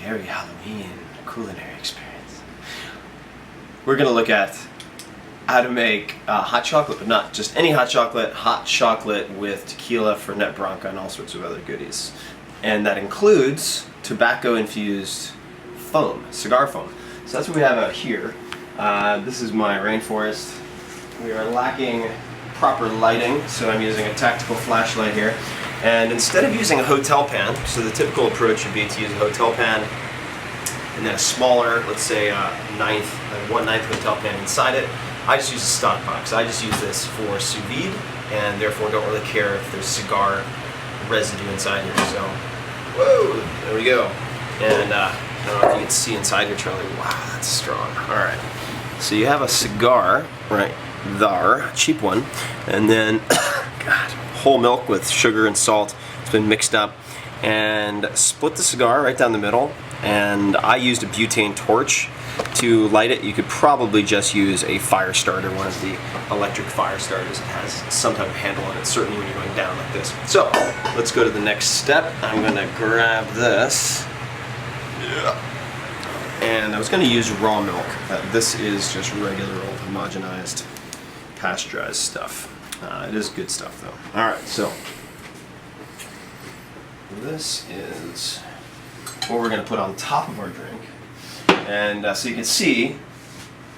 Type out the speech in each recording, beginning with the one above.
very Halloween culinary experience. We're going to look at how to make hot chocolate, but not just any hot chocolate with tequila, Fernet Branca, and all sorts of other goodies. And that includes tobacco-infused foam, cigar foam. So that's what we have out here. This is my rainforest. We are lacking proper lighting, so I'm using a tactical flashlight here. And instead of using a hotel pan, so the typical approach would be to use a hotel pan and then a smaller, let's say 1/9 hotel pan inside it, I just use a stock box. I just use this for sous vide and therefore don't really care if there's cigar residue inside here. So, whoa, there we go. And I don't know if you can see inside here, Charlie. Wow, that's strong. All right. So you have a cigar right there, cheap one, and then, God, whole milk with sugar and salt. It's been mixed up, and split the cigar right down the middle. And I used a butane torch to light it. You could probably just use a fire starter, one of the electric fire starters. It has some type of handle on it, certainly when you're going down like this. So let's go to the next step. I'm gonna grab this. Yeah. And I was gonna use raw milk. This is just regular old homogenized, pasteurized stuff. It is good stuff though. All right, so this is what we're going to put on top of our drink. And so you can see,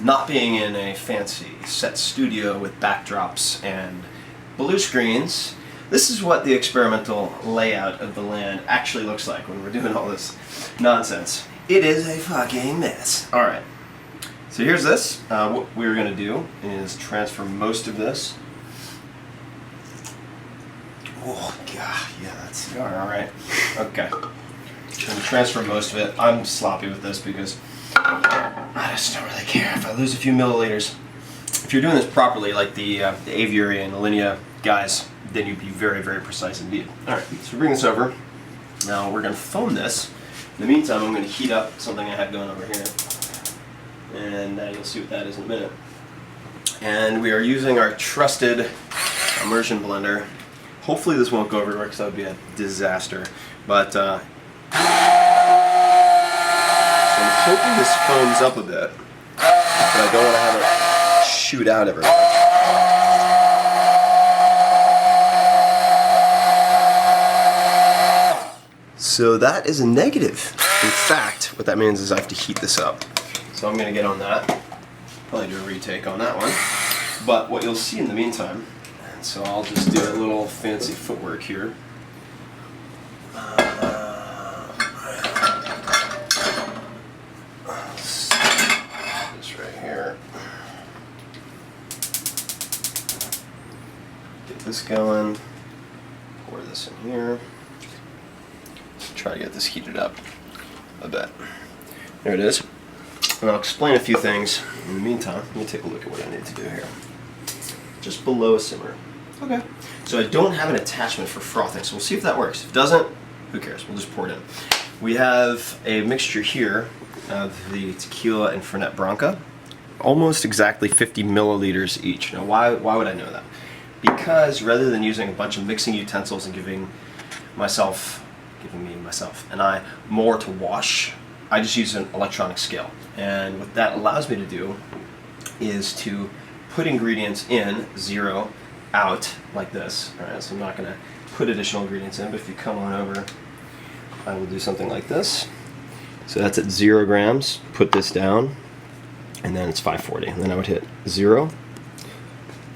not being in a fancy set studio with backdrops and blue screens, this is what the experimental layout of the land actually looks like when we're doing all this nonsense. It is a fucking mess. All right, so here's this. What we're going to do is transfer most of this. Oh, God, yeah, that's cigar, all right. Okay. I'm going to transfer most of it. I'm sloppy with this because I just don't really care if I lose a few milliliters. If you're doing this properly, like the Aviary and Alinea guys, then you'd be very, very precise indeed. All right, so bring this over. Now we're going to foam this. In the meantime, I'm going to heat up something I have going over here. And you'll see what that is in a minute. And we are using our trusted immersion blender. Hopefully this won't go everywhere because that would be a disaster. But so I'm hoping this foams up a bit, but I don't want to have it shoot out everywhere. So that is a negative. In fact, what that means is I have to heat this up. So I'm going to get on that. Probably do a retake on that one. But what you'll see in the meantime, and so I'll just do a little fancy footwork here. This right here. Get this going. Pour this in here. Try to get this heated up a bit. There it is. And I'll explain a few things in the meantime. Let me take a look at what I need to do here. Just below a simmer. Okay. So I don't have an attachment for frothing, so we'll see if that works. If it doesn't, who cares? We'll just pour it in. We have a mixture here of the tequila and Fernet Branca, almost exactly 50 milliliters each. Now, why would I know that? Because rather than using a bunch of mixing utensils and giving me myself and I more to wash, I just use an electronic scale. And what that allows me to do is to put ingredients in, 0 out, like this. All right, so I'm not going to put additional ingredients in, but if you come on over, I will do something like this. So that's at 0 grams, put this down, and then it's 540. And then I would hit 0,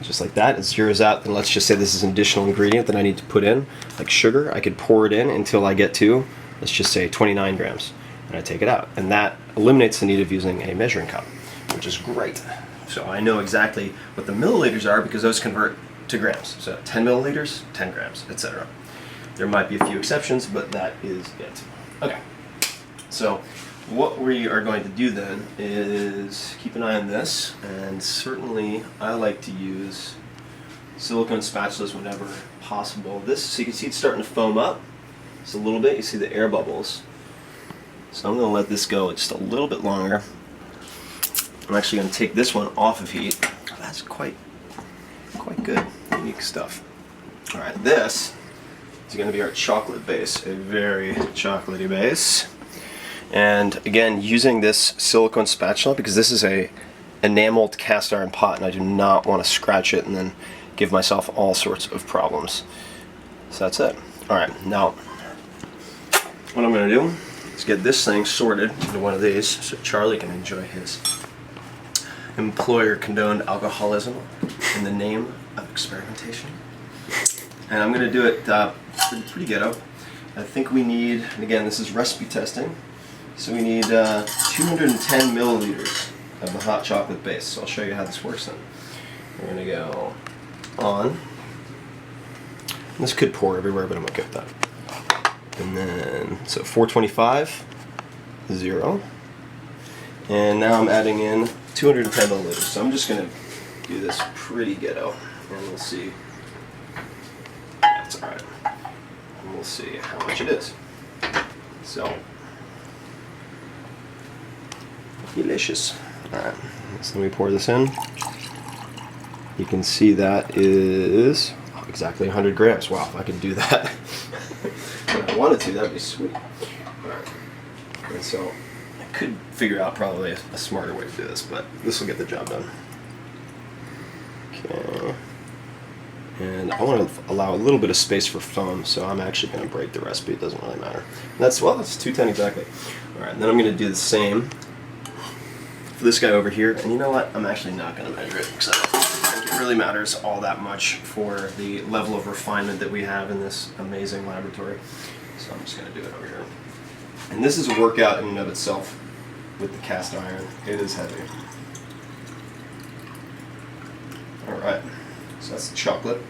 just like that. It zeroes out, then let's just say this is an additional ingredient that I need to put in, like sugar. I could pour it in until I get to, let's just say 29 grams, and I take it out. And that eliminates the need of using a measuring cup, which is great. So I know exactly what the milliliters are because those convert to grams. So 10 milliliters, 10 grams, etc. There might be a few exceptions, but that is it. Okay, so what we are going to do then is keep an eye on this, and certainly I like to use silicone spatulas whenever possible. This, so you can see it's starting to foam up just a little bit. You see the air bubbles. So I'm going to let this go just a little bit longer. I'm actually going to take this one off of heat. Oh, that's quite good, unique stuff. All right, this is going to be our chocolate base, a very chocolatey base. And again, using this silicone spatula, because this is a enameled cast iron pot and I do not want to scratch it and then give myself all sorts of problems. So that's it. Alright, now what I'm going to do is get this thing sorted into one of these so Charlie can enjoy his employer condoned alcoholism in the name of experimentation. And I'm going to do it pretty ghetto. I think we need, and again this is recipe testing, so we need 210 milliliters of the hot chocolate base. So I'll show you how this works then. We're going to go on. This could pour everywhere, but I'm okay with that. And then, so 425, 0. And now I'm adding in 210 milliliters. So I'm just going to do this pretty ghetto, and we'll see. That's alright. And we'll see how much it is. So, delicious. Alright, so let me pour this in. You can see that is exactly 100 grams. Wow, if I could do that. If I wanted to, that'd be sweet. Alright, and so I could figure out probably a smarter way to do this, but this will get the job done. Okay. And I want to allow a little bit of space for foam, so I'm actually going to break the recipe. It doesn't really matter. That's 210 exactly. Alright, then I'm going to do the same for this guy over here. And you know what? I'm actually not going to measure it because I don't think it really matters all that much for the level of refinement that we have in this amazing laboratory. So I'm just going to do it over here. And this is a workout in and of itself with the cast iron. It is heavy. Alright. So that's the chocolate.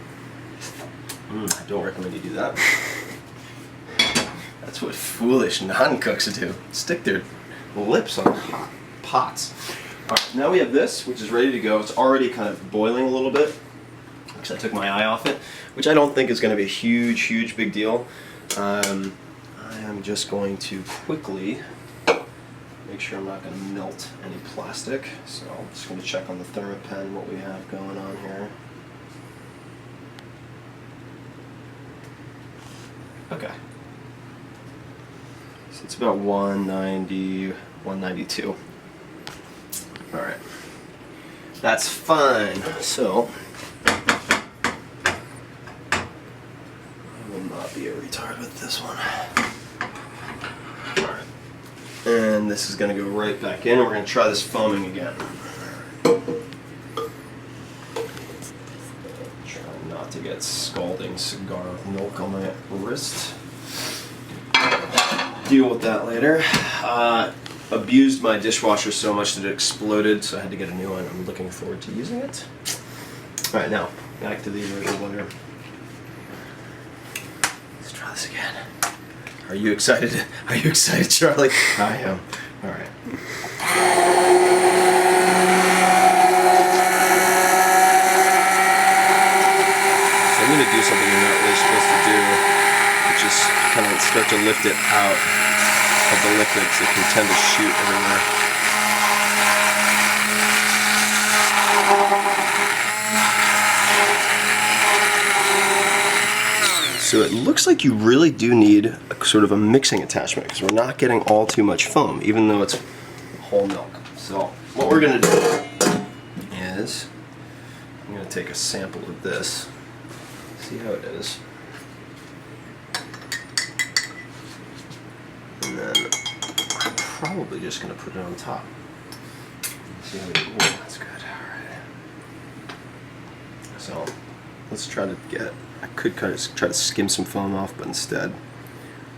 I don't recommend you do that. That's what foolish non-cooks do. Stick their lips on hot pots. Alright, now we have this, which is ready to go. It's already kind of boiling a little bit, because I took my eye off it, which I don't think is going to be a huge big deal. I am just going to quickly make sure I'm not going to melt any plastic. So I'm just going to check on the ThermaPen what we have going on here. Okay. So it's about 190, 192. Alright. That's fine. So, I will not be a retard with this one. Alright. And this is going to go right back in, and we're going to try this foaming again. Not to get scalding cigar milk on my wrist. Deal with that later. Abused my dishwasher so much that it exploded, so I had to get a new one. I'm looking forward to using it. Alright, now, back to the original blender. Let's try this again. Are you excited? Are you excited, Charlie? I am. Alright. I'm going to do something you're not really supposed to do, which is kind of start to lift it out of the liquid so it can tend to shoot everywhere. So it looks like you really do need a sort of a mixing attachment because we're not getting all too much foam, even though it's whole milk. So what we're going to do is I'm going to take a sample of this. See how it is. And then I'm probably just going to put it on top. See how it is. Oh, that's good. Alright. So let's try to get, I could kind of try to skim some foam off, but instead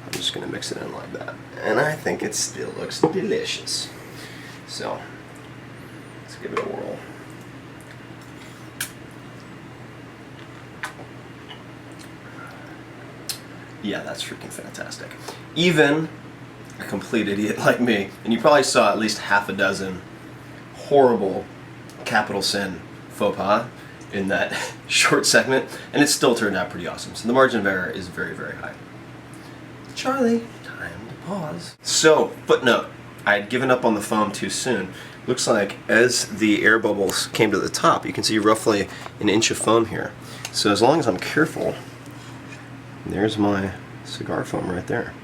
I'm just going to mix it in like that. And I think it still looks delicious. So let's give it a whirl. Yeah, that's freaking fantastic. Even a complete idiot like me, and you probably saw at least half a dozen horrible capital sin faux pas in that short segment, and it still turned out pretty awesome. So the margin of error is very high. Charlie, time to pause. So, footnote, I had given up on the foam too soon. Looks like as the air bubbles came to the top, you can see roughly an inch of foam here. So as long as I'm careful, there's my cigar foam right there.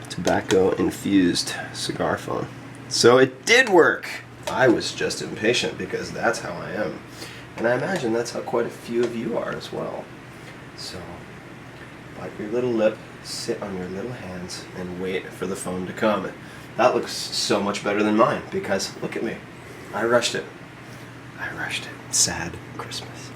It's tobacco-infused cigar phone. So it did work! I was just impatient because that's how I am. And I imagine that's how quite a few of you are as well. So, bite your little lip, sit on your little hands, and wait for the phone to come. That looks so much better than mine because, look at me. I rushed it. Sad Christmas.